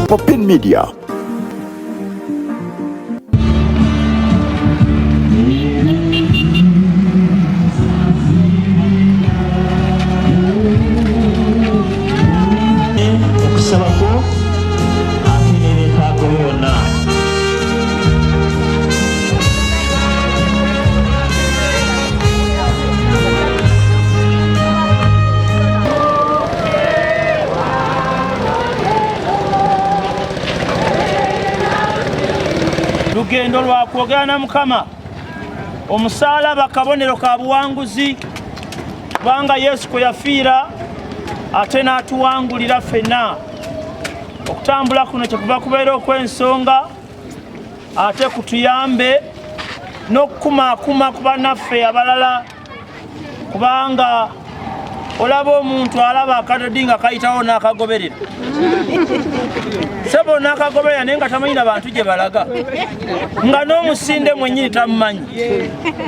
Popin Media. Lugendo lwa kwogera na Mukama, omusalaba kabonero ka buwanguzi, kubanga Yesu kwe yafiira ate n'atuwangulira ffenna. Okutambula kuno kyekuva kubeera okw'ensonga, ate kutuyambe n'okukumaakuma ku bannaffe abalala, kubanga olaba omuntu alaba akadodi nga kayitawo n'akagoberera. Sebo n'akagoberera naye nga tamanyi bantu gye balaga, nga n'omusinde mwennyini tamumanyi.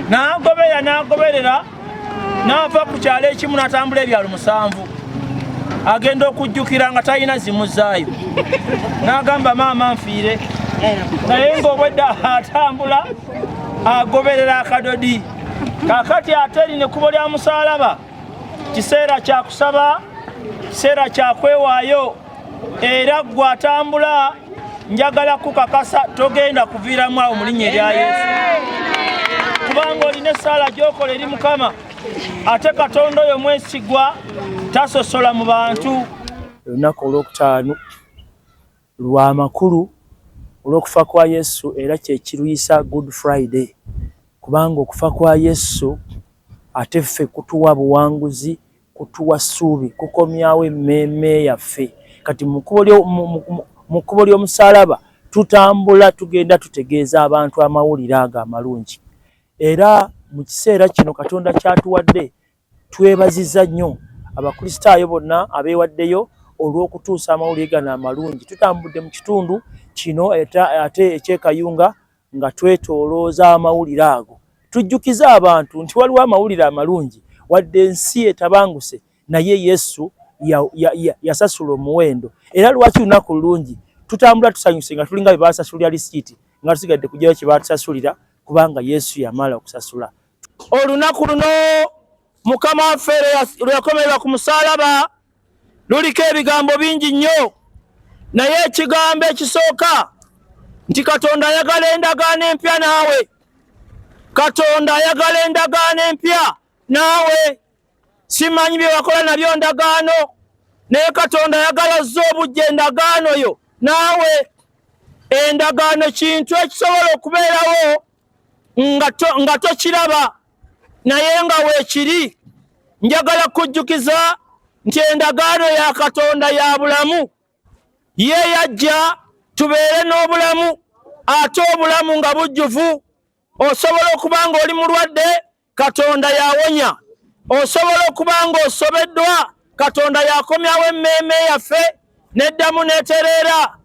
N'agoberera n'ava ku kyalo ekimu n'atambula ebyalo 7, agenda okujjukira nga talina zimuzaayo. N'agamba maama nfiire, naye ng'obwedda atambula agoberera akadodi. Kaakati ate lino ekkubo lya musalaba, kiseera kya kusaba, kiseera kya kwewaayo, era gwe atambula njagala kukakasa togenda kuviiramu awo mu linnya erya Yesu, kubanga olina essaala gy'okola eri Mukama, ate Katonda oyo mwesigwa tasosola mu bantu. Olunaku olwokutaano lwa makulu olw'okufa kwa Yesu, era kye kiruyisa Good Friday, kubanga okufa kwa Yesu ate ffe kutuwa buwanguzi, kutuwa ssuubi, kukomyawo emmeeme yaffe. Kati mu kkubo ly'omusalaba tutambula tugenda tutegeeza abantu amawulire ago amalungi. Era mu kiseera kino Katonda kyatuwadde, twebaziza nnyo abakristaayo bonna abeewaddeyo olw'okutuusa amawulire gano amalungi. Tutambudde mu kitundu kino ate ekyekayunga nga twetoolooza amawulire ago, tujjukiza abantu nti waliwo amawulire amalungi, wadde ensi etabanguse naye Yesu yasasula omuwendo. Era lwaki lunaku lulungi tutambula tusanyuse nga tulinga bye basasulira lisiiti, nga tusigadde kujjayo kye batusasulira, kubanga Yesu yamala okusasula. Olunaku luno Mukama waffe lwe yakomerera ku musalaba luliko ebigambo bingi nnyo, naye ekigambo ekisooka nti Katonda ayagala endagaano empya naawe. Katonda ayagala endagaano empya naawe. Simanyi bye wakola nabyo ndagaano, naye Katonda ayagala zzo obujja endagaano yo naawe. Endagaano kintu ekisobola okubeerawo nga tokiraba, naye nga weekiri. Njagala kujjukiza nti endagaano ya Katonda ya bulamu. Ye yajja tubeere n'obulamu, ate obulamu nga bujjuvu. Osobola okuba nga oli mulwadde, Katonda yawonya. Osobola okuba nga osobeddwa, Katonda yakomyawo emmeeme yaffe n'eddamu n'etereera.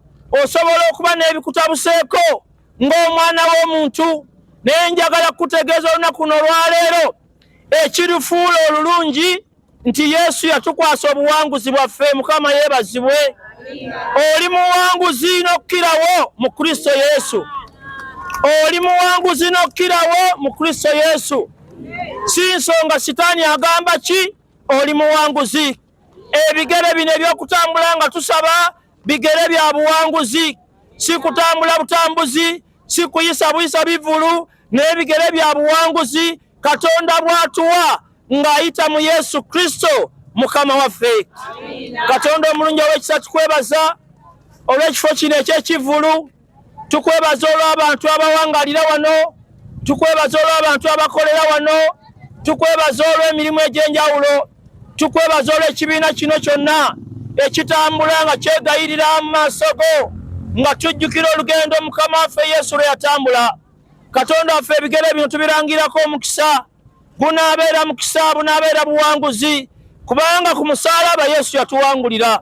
Osobola okuba n'ebikutabuseeko ng'omwana w'omuntu, naye njagala kutegeeza olunaku luno olwaleero ekirifuula olulungi nti Yesu yatukwasa obuwanguzi bwaffe. Mukama yeebazibwe. Oli muwanguzi n'okkirawo mu Kristo Yesu. Oli muwanguzi n'okkirawo mu Kristo Yesu. Si nsonga sitaani agamba ki, oli muwanguzi. Ebigere bino eby'okutambula nga tusaba bigere bya buwanguzi, si kutambula butambuzi, si kuyisa buyisa bivulu, n'ebigere bya buwanguzi Katonda bw'atuwa ng'ayita mu Yesu Kristo Mukama waffe. Katonda omulungi ow'ekisa tukwebaza olw'ekifo kino eky'ekivulu. Tukwebaza olw'abantu abawangalira wano, tukwebaza olw'abantu abakolera wano, tukwebaza olw'emirimu egy'enjawulo, tukwebaza olw'ekibiina kino kyonna ekitambula nga kyegayirira mu maaso go, nga tujjukira olugendo Mukama waffe Yesu lwe yatambula. Katonda waffe ebigere bino tubirangirako omukisa, gunaabeera mukisa, bunaabeera buwanguzi, kubanga ku musalaba Yesu yatuwangulira.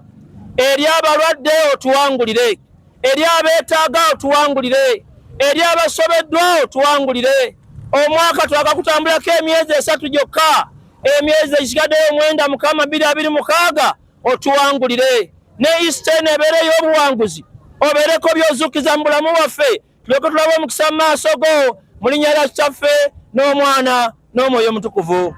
Eri abalwadde otuwangulire, eri abeetaaga otuwangulire, eri abasobeddwa otuwangulire. Omwaka twakakutambulako emyezi 3 gyokka, emyezi egisigaddeyo 9 Mukama 2026 otuwangulire. Ne Easter ebeere ey'obuwanguzi obeereko by'ozuukiza mu bulamu bwaffe tulyoke tulabe omukisa mu maaso go mu linnya lya Kitaffe n'Omwana n'Omwoyo Omutukuvu.